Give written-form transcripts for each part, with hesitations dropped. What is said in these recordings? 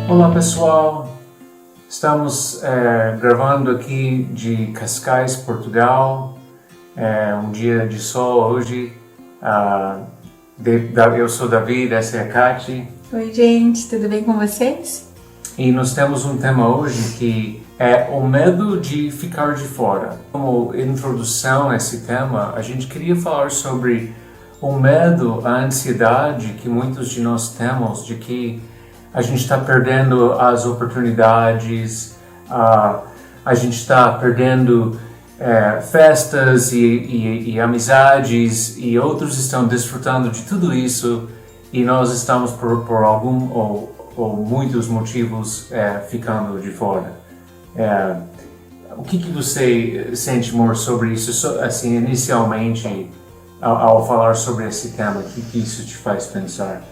Olá pessoal, estamos gravando aqui de Cascais, Portugal. Um dia de sol hoje. Eu sou David, essa é a Kati. Oi gente, tudo bem com vocês? E nós temos um tema hoje que é o medo de ficar de fora. Como introdução a esse tema, a gente queria falar sobre o medo, a ansiedade que muitos de nós temos de que a gente está perdendo as oportunidades, a gente está perdendo festas e amizades, e outros estão desfrutando de tudo isso e nós estamos por algum ou muitos motivos ficando de fora. O que você sente, amor, sobre isso? Assim, inicialmente, ao falar sobre esse tema, o que isso te faz pensar?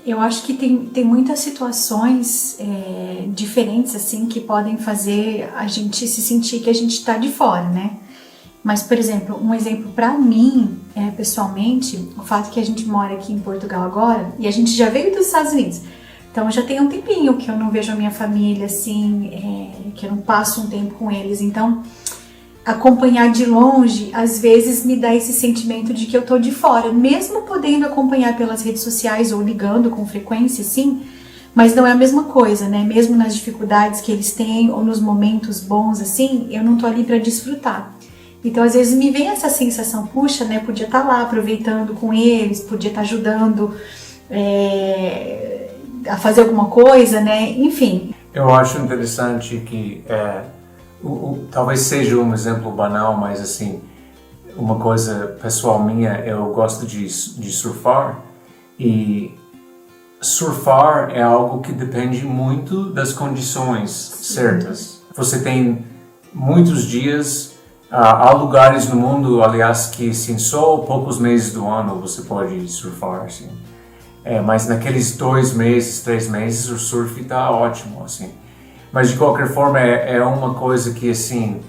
Eu acho que tem muitas situações diferentes assim que podem fazer a gente se sentir que a gente está de fora, né? Mas, por exemplo, um exemplo para mim, pessoalmente, o fato que a gente mora aqui em Portugal agora e a gente já veio dos Estados Unidos, então já tem um tempinho que eu não vejo a minha família assim, que eu não passo um tempo com eles, então acompanhar de longe, às vezes me dá esse sentimento de que eu tô de fora, mesmo podendo acompanhar pelas redes sociais ou ligando com frequência, sim, mas não é a mesma coisa, né? Mesmo nas dificuldades que eles têm ou nos momentos bons, assim, eu não tô ali para desfrutar. Então, às vezes me vem essa sensação, puxa, né? Podia estar lá aproveitando com eles, podia estar ajudando a fazer alguma coisa, né? Enfim. Eu acho interessante que talvez seja um exemplo banal, mas assim, uma coisa pessoal minha, eu gosto de surfar, e surfar é algo que depende muito das condições certas. Você tem muitos dias, há lugares no mundo, aliás, que sim, só poucos meses do ano você pode surfar, assim. Mas naqueles 2 meses, 3 meses, o surf está ótimo, assim. Mas de qualquer forma é uma coisa que assim,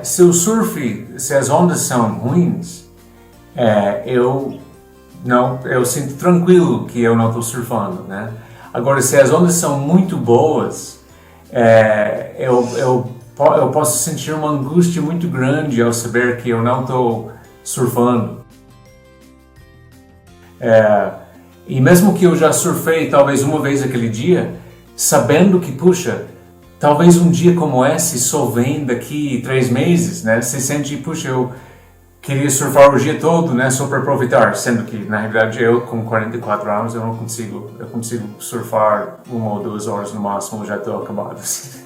se as ondas são ruins, eu sinto tranquilo que eu não estou surfando, né? Agora, se as ondas são muito boas, eu posso sentir uma angústia muito grande ao saber que eu não estou surfando. E mesmo que eu já surfei talvez uma vez aquele dia, sabendo que, puxa, talvez um dia como esse só vem daqui 3 meses, né? Você sente, puxa, eu queria surfar o dia todo, né? Só para aproveitar, sendo que, na realidade, eu com 44 anos, eu consigo surfar 1 ou 2 horas no máximo, eu já estou acabado, assim.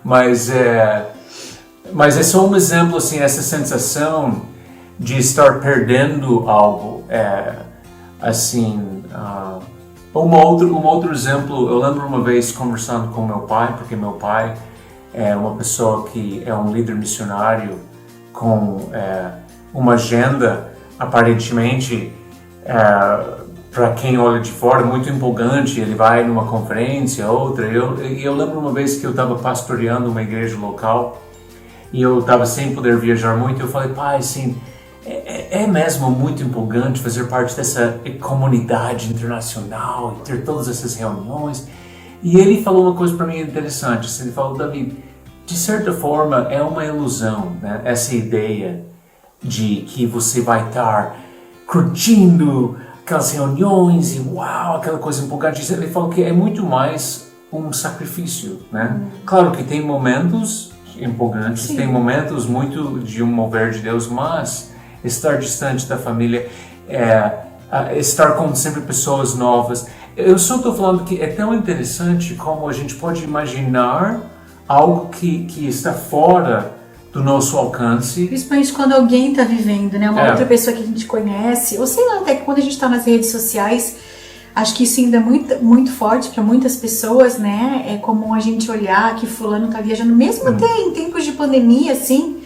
Mas é só um exemplo, assim, essa sensação de estar perdendo algo, Um outro exemplo, eu lembro uma vez conversando com meu pai, porque meu pai é uma pessoa que é um líder missionário com uma agenda, aparentemente, para quem olha de fora, muito empolgante. Ele vai numa conferência, outra. Eu lembro uma vez que eu estava pastoreando uma igreja local e eu estava sem poder viajar muito, e eu falei, pai, assim, é mesmo muito empolgante fazer parte dessa comunidade internacional e ter todas essas reuniões. E ele falou uma coisa para mim interessante. Ele falou, David, de certa forma é uma ilusão, né? Essa ideia de que você vai estar curtindo aquelas reuniões e uau, aquela coisa empolgante. Ele falou que é muito mais um sacrifício, né? Claro que tem momentos empolgantes, sim, tem momentos muito de um mover de Deus, mas estar distante da família, estar com sempre pessoas novas. Eu só estou falando que é tão interessante como a gente pode imaginar algo que está fora do nosso alcance. Principalmente quando alguém está vivendo, né? Uma outra pessoa que a gente conhece, ou sei lá, até que quando a gente está nas redes sociais, acho que isso ainda é muito, muito forte para muitas pessoas, né? É comum a gente olhar que fulano está viajando, mesmo até em tempos de pandemia, assim,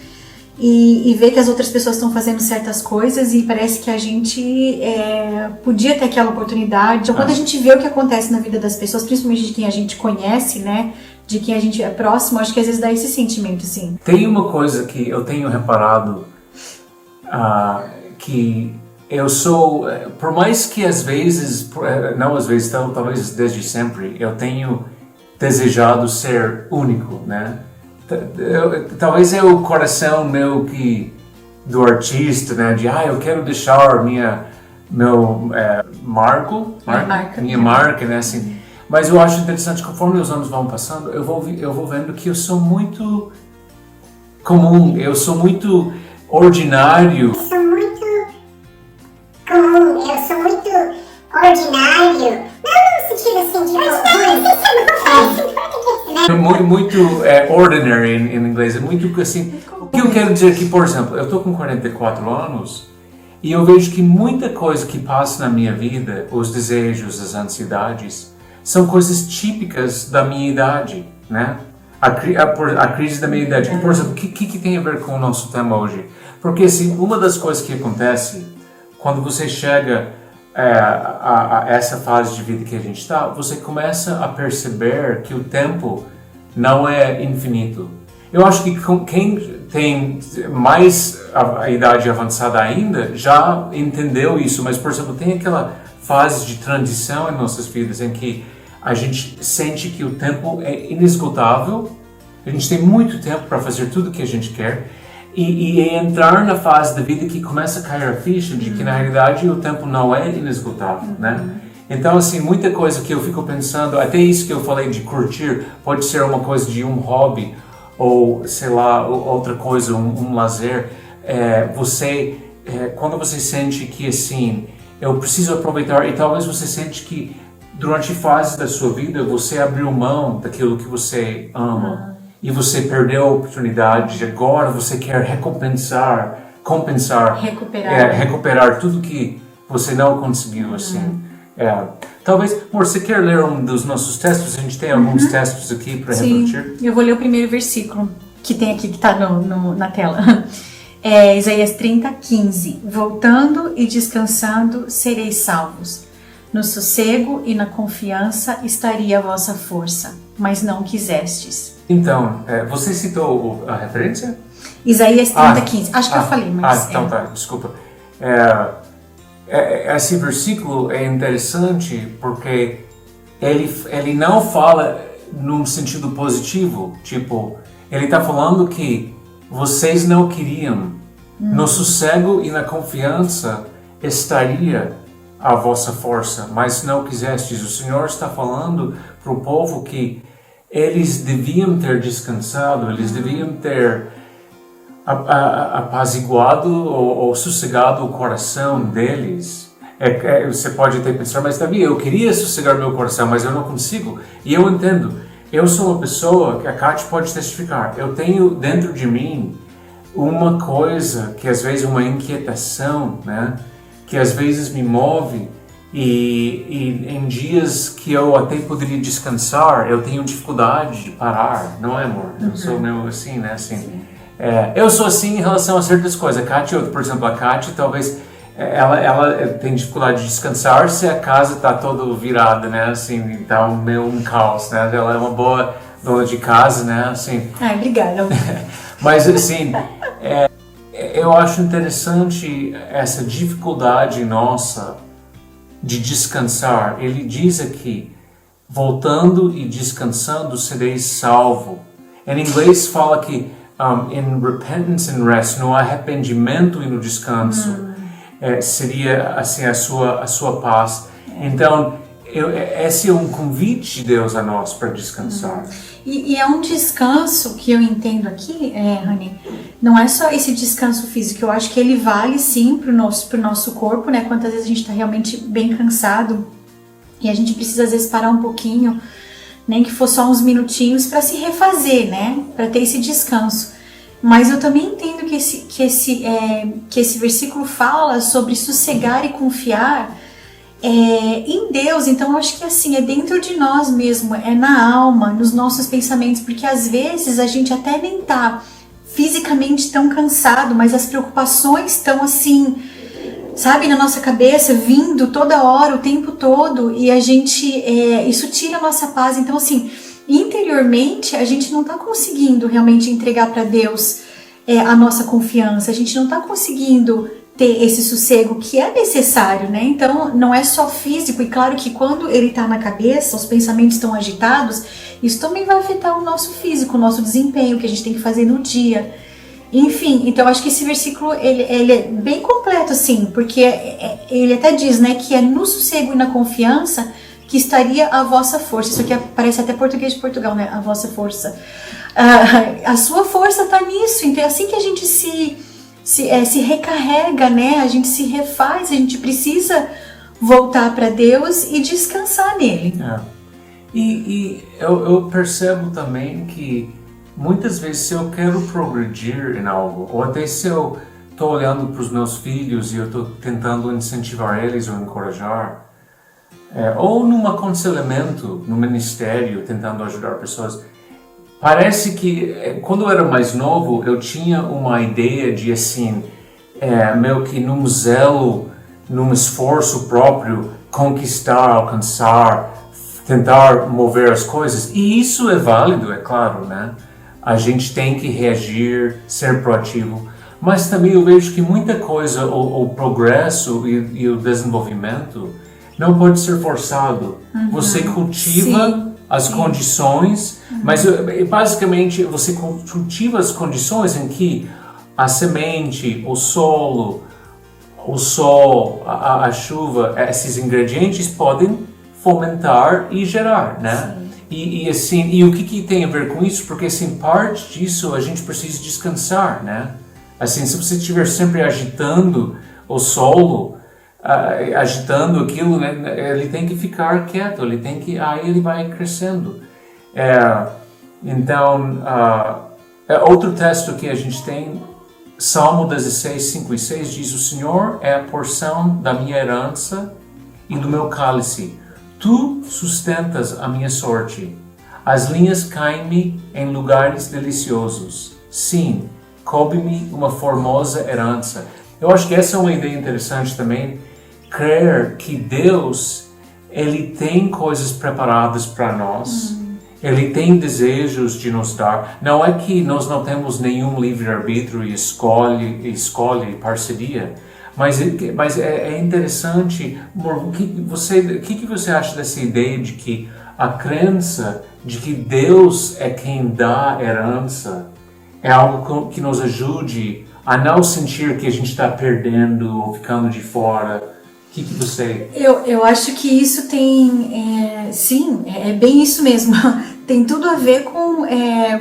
e ver que as outras pessoas estão fazendo certas coisas e parece que a gente podia ter aquela oportunidade. Então, quando a gente vê o que acontece na vida das pessoas, principalmente de quem a gente conhece, né, de quem a gente é próximo, acho que às vezes dá esse sentimento, assim. Tem uma coisa que eu tenho reparado, que eu sou, por mais que às vezes, não às vezes, talvez desde sempre, eu tenho desejado ser único, né? Talvez é o coração meu do artista, né? De eu quero deixar minha marca, né? Assim. Mas eu acho interessante, conforme os anos vão passando, eu vou vendo que eu sou muito comum, eu sou muito ordinário. Eu sou muito comum, eu sou muito ordinário. Não no sentido assim de muito ordinary em inglês, é muito assim. O que eu quero dizer aqui, por exemplo, eu tô com 44 anos e eu vejo que muita coisa que passa na minha vida, os desejos, as ansiedades, são coisas típicas da minha idade, né? A crise da minha idade. Por exemplo, o que tem a ver com o nosso tema hoje? Porque assim, uma das coisas que acontece quando você chega a essa fase de vida que a gente está, você começa a perceber que o tempo não é infinito. Eu acho que quem tem mais a idade avançada ainda já entendeu isso, mas, por exemplo, tem aquela fase de transição em nossas vidas em que a gente sente que o tempo é inesgotável, a gente tem muito tempo para fazer tudo o que a gente quer, e entrar na fase da vida que começa a cair a ficha de que, na realidade, o tempo não é inesgotável, né? Então, assim, muita coisa que eu fico pensando, até isso que eu falei de curtir, pode ser uma coisa de um hobby, ou, sei lá, outra coisa, um lazer. Quando você sente que, assim, eu preciso aproveitar, e talvez você sente que, durante fases da sua vida, você abriu mão daquilo que você ama. E você perdeu a oportunidade, agora você quer recuperar tudo que você não conseguiu, assim. Talvez, amor, você quer ler um dos nossos textos? A gente tem alguns textos aqui para refletir. Eu vou ler o primeiro versículo que tem aqui, que está na tela. É Isaías 30:15. Voltando e descansando, sereis salvos. No sossego e na confiança estaria a vossa força, mas não quisestes. Então, você citou a referência? Isaías 30:15. Acho que eu falei, mas... então tá, desculpa. Esse versículo é interessante porque ele não fala num sentido positivo. Tipo, ele está falando que vocês não queriam. No sossego e na confiança estaria a vossa força, mas não quisestes. O Senhor está falando para o povo que eles deviam ter descansado, eles deviam ter apaziguado ou sossegado o coração deles. Você pode até pensar, mas Davi, eu queria sossegar meu coração, mas eu não consigo. E eu entendo, eu sou uma pessoa que a Kátia pode testificar, eu tenho dentro de mim uma coisa que às vezes uma inquietação, né, que às vezes me move. E em dias que eu até poderia descansar, eu tenho dificuldade de parar, não é, amor? Eu sou meio assim, né? Assim, eu sou assim em relação a certas coisas. A Kátia, por exemplo, a Kátia talvez ela tem dificuldade de descansar se a casa está toda virada, né? Assim, tá meio um caos, né? Ela é uma boa dona de casa, né? Assim. Obrigada. Mas assim, eu acho interessante essa dificuldade nossa de descansar. Ele diz aqui, voltando e descansando sereis salvo. Em inglês fala que in repentance and rest, no arrependimento e no descanso, seria assim a sua paz. Então, esse é um convite de Deus a nós para descansar. E é um descanso que eu entendo aqui, Rani, não é só esse descanso físico, eu acho que ele vale sim pro nosso corpo, né? Quantas vezes a gente está realmente bem cansado e a gente precisa às vezes parar um pouquinho, nem que for só uns minutinhos para se refazer, né? Para ter esse descanso. Mas eu também entendo que esse versículo fala sobre sossegar e confiar em Deus. Então eu acho que assim, é dentro de nós mesmo, é na alma, nos nossos pensamentos, porque às vezes a gente até nem tá fisicamente tão cansado, mas as preocupações estão assim, sabe, na nossa cabeça, vindo toda hora, o tempo todo, e a gente, isso tira a nossa paz. Então assim, interiormente a gente não tá conseguindo realmente entregar para Deus a nossa confiança, a gente não tá conseguindo ter esse sossego que é necessário, né? Então, não é só físico, e claro que quando ele tá na cabeça, os pensamentos estão agitados, isso também vai afetar o nosso físico, o nosso desempenho, o que a gente tem que fazer no dia. Enfim, então acho que esse versículo, ele é bem completo, assim, porque ele até diz, né, que é no sossego e na confiança que estaria a vossa força. Isso aqui parece até português de Portugal, né? A vossa força. A sua força está nisso. Então é assim que a gente se recarrega, né? A gente se refaz, a gente precisa voltar para Deus e descansar nele. E eu percebo também que muitas vezes, se eu quero progredir em algo, ou até se eu estou olhando para os meus filhos e eu estou tentando incentivar eles ou encorajar, ou num aconselhamento, no ministério, tentando ajudar pessoas, parece que quando eu era mais novo, eu tinha uma ideia de assim, meio que num zelo, num esforço próprio, conquistar, alcançar, tentar mover as coisas. E isso é válido, é claro, né? A gente tem que reagir, ser proativo. Mas também eu vejo que muita coisa, o progresso e o desenvolvimento não pode ser forçado. Você cultiva as condições, mas basicamente você cultiva as condições em que a semente, o solo, o sol, a chuva, esses ingredientes podem fomentar e gerar, né? E assim, e o que tem a ver com isso? Porque assim, parte disso a gente precisa descansar, né? Assim, se você estiver sempre agitando o solo, agitando aquilo, né, ele tem que ficar quieto, aí ele vai crescendo. Então, outro texto que a gente tem, Salmo 16, 5 e 6, diz: o Senhor é a porção da minha herança e do meu cálice. Tu sustentas a minha sorte. As linhas caem-me em lugares deliciosos. Sim, coube-me uma formosa herança. Eu acho que essa é uma ideia interessante também. Crer que Deus, Ele tem coisas preparadas para nós. Ele tem desejos de nos dar. Não é que nós não temos nenhum livre-arbítrio e escolhe parceria. Mas é interessante. O que você acha dessa ideia de que a crença de que Deus é quem dá herança é algo que nos ajude a não sentir que a gente está perdendo ou ficando de fora? O que você... Eu acho que isso tem... sim, é bem isso mesmo. Tem tudo a ver com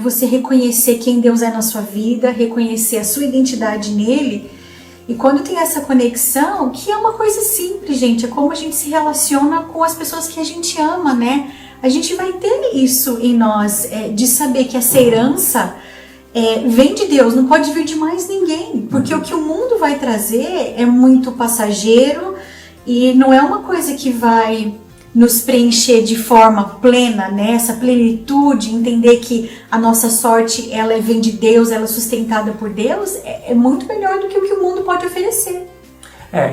você reconhecer quem Deus é na sua vida, reconhecer a sua identidade nele. E quando tem essa conexão, que é uma coisa simples, gente, é como a gente se relaciona com as pessoas que a gente ama, né? A gente vai ter isso em nós, de saber que essa herança vem de Deus, não pode vir de mais ninguém, porque o que o mundo vai trazer é muito passageiro e não é uma coisa que vai nos preencher de forma plena, né? Essa plenitude, entender que a nossa sorte, ela vem de Deus, ela é sustentada por Deus, é muito melhor do que o que o mundo pode oferecer.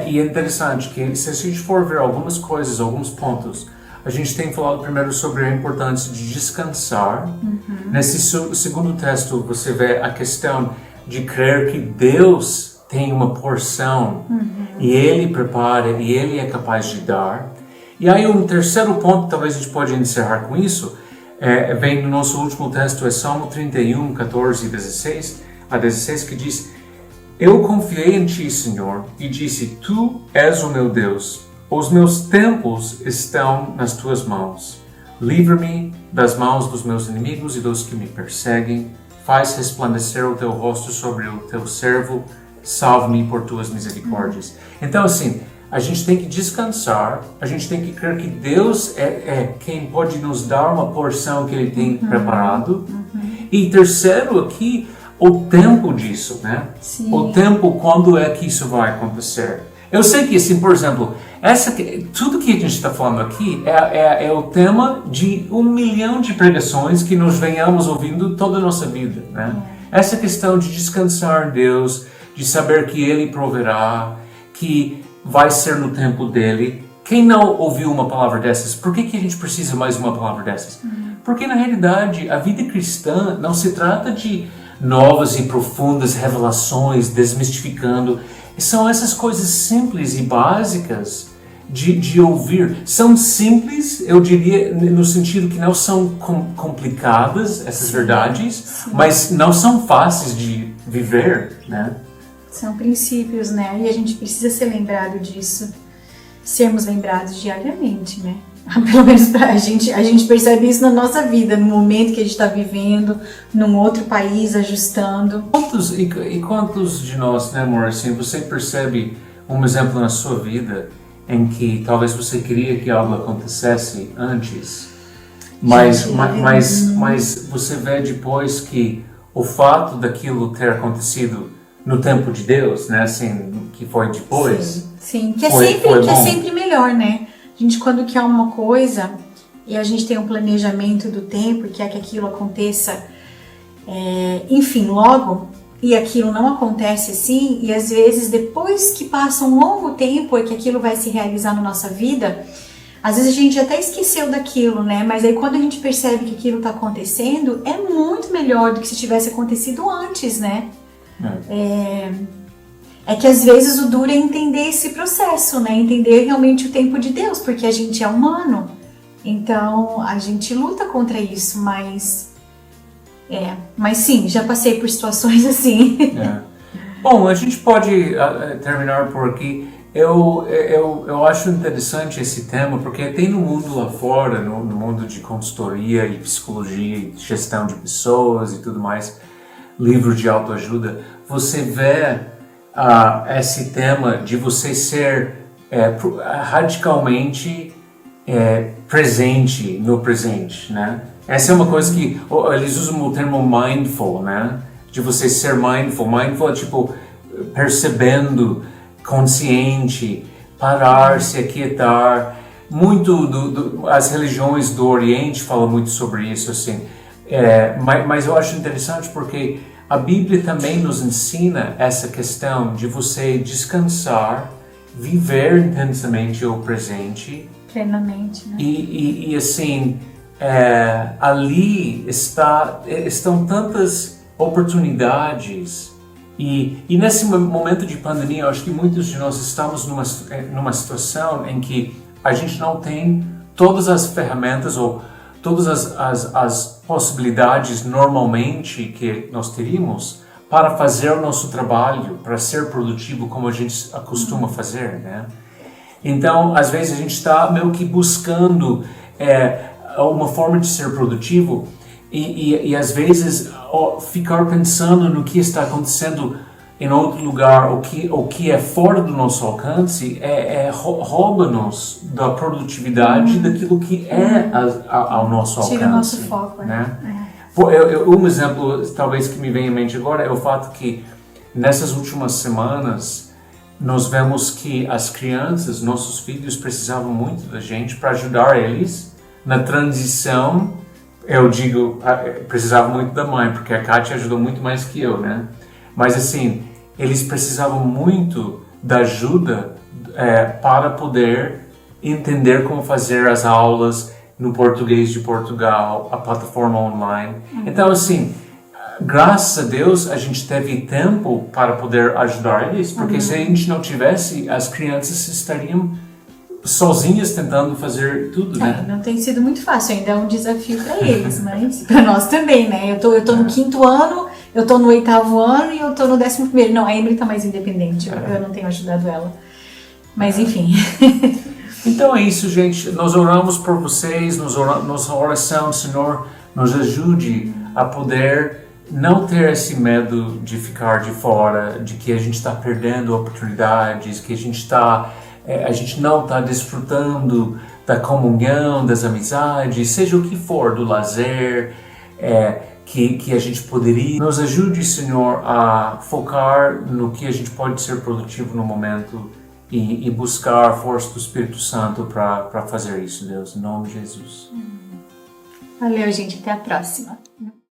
E é interessante que se a gente for ver algumas coisas, alguns pontos, a gente tem falado primeiro sobre a importância de descansar. Nesse segundo texto você vê a questão de crer que Deus tem uma porção e Ele prepara e Ele é capaz de dar. E aí um terceiro ponto, talvez a gente pode encerrar com isso, vem no nosso último texto, é Salmo 31, 14 e 16 a 16, que diz: eu confiei em Ti, Senhor, e disse, Tu és o meu Deus. Os meus tempos estão nas Tuas mãos. Livra-me das mãos dos meus inimigos e dos que me perseguem. Faz resplandecer o Teu rosto sobre o Teu servo. Salve-me por Tuas misericórdias. Então, assim, a gente tem que descansar, a gente tem que crer que Deus é quem pode nos dar uma porção que Ele tem preparado. E terceiro aqui, o tempo disso, né? Sim. O tempo, quando é que isso vai acontecer. Eu sei que, assim, por exemplo, tudo que a gente está falando aqui é o tema de 1 milhão de pregações que nós venhamos ouvindo toda a nossa vida, né? Essa questão de descansar em Deus, de saber que Ele proverá, que vai ser no tempo dele. Quem não ouviu uma palavra dessas? Por que a gente precisa mais uma palavra dessas? Porque na realidade a vida cristã não se trata de novas e profundas revelações, desmistificando. São essas coisas simples e básicas de ouvir. São simples, eu diria, no sentido que não são complicadas, essas verdades, mas não são fáceis de viver, né? São princípios, né? E a gente precisa ser lembrado disso, sermos lembrados diariamente, né? Pelo menos a gente percebe isso na nossa vida, no momento que a gente está vivendo, num outro país, ajustando. Quantos de nós, né, amor, assim, você percebe um exemplo na sua vida em que talvez você queria que algo acontecesse antes, mas você vê depois que o fato daquilo ter acontecido no tempo de Deus, né, assim, que foi depois. Sim. Que é sempre melhor, né? A gente, quando quer uma coisa e a gente tem um planejamento do tempo e quer que aquilo aconteça, enfim, logo, e aquilo não acontece assim, e às vezes depois que passa um longo tempo e que aquilo vai se realizar na nossa vida, às vezes a gente até esqueceu daquilo, né? Mas aí quando a gente percebe que aquilo está acontecendo, é muito melhor do que se tivesse acontecido antes, né? É que às vezes o duro é entender esse processo, né? Entender realmente o tempo de Deus, porque a gente é humano. Então a gente luta contra isso, mas sim, já passei por situações assim. Bom, a gente pode terminar por aqui. Eu acho interessante esse tema, porque tem no mundo lá fora, no mundo de consultoria e psicologia e gestão de pessoas e tudo mais, livros de autoajuda, você vê esse tema de você ser radicalmente presente no presente, né? Essa é uma coisa que eles usam o termo mindful, né? De você ser mindful. Mindful é tipo percebendo, consciente, parar, se aquietar. Muito as religiões do Oriente falam muito sobre isso, assim. Mas eu acho interessante porque a Bíblia também nos ensina essa questão de você descansar, viver intensamente o presente. Plenamente, né? E assim, ali estão tantas oportunidades. E nesse momento de pandemia, eu acho que muitos de nós estamos numa situação em que a gente não tem todas as ferramentas ou todas as possibilidades normalmente que nós teríamos para fazer o nosso trabalho, para ser produtivo como a gente costuma fazer, né? Então, às vezes a gente está meio que buscando uma forma de ser produtivo e às vezes ficar pensando no que está acontecendo em outro lugar, o que é fora do nosso alcance, rouba-nos da produtividade daquilo que ao nosso alcance. Tira o nosso foco, né? Um exemplo, talvez, que me vem em mente agora é o fato que nessas últimas semanas nós vemos que as crianças, nossos filhos, precisavam muito da gente para ajudar eles na transição. Eu digo, precisavam muito da mãe, porque a Kátia ajudou muito mais que eu, né? Mas assim, eles precisavam muito da ajuda para poder entender como fazer as aulas no português de Portugal, a plataforma online. Então, assim, graças a Deus a gente teve tempo para poder ajudar eles, porque se a gente não tivesse, as crianças estariam sozinhas tentando fazer tudo, né? Não tem sido muito fácil, ainda é um desafio para eles, mas para nós também, né? Eu tô no 5º ano, eu tô no 8º ano e eu tô no 11º. Não, a Emily tá mais independente, eu não tenho ajudado ela. Mas enfim. Então é isso, gente. Nós oramos por vocês, nossa oração, Senhor, nos ajude a poder não ter esse medo de ficar de fora, de que a gente está perdendo oportunidades, que a gente não está desfrutando da comunhão, das amizades, seja o que for, do lazer, que a gente poderia. Nos ajude, Senhor, a focar no que a gente pode ser produtivo no momento e buscar a força do Espírito Santo para fazer isso, Deus, em nome de Jesus. Valeu, gente. Até a próxima.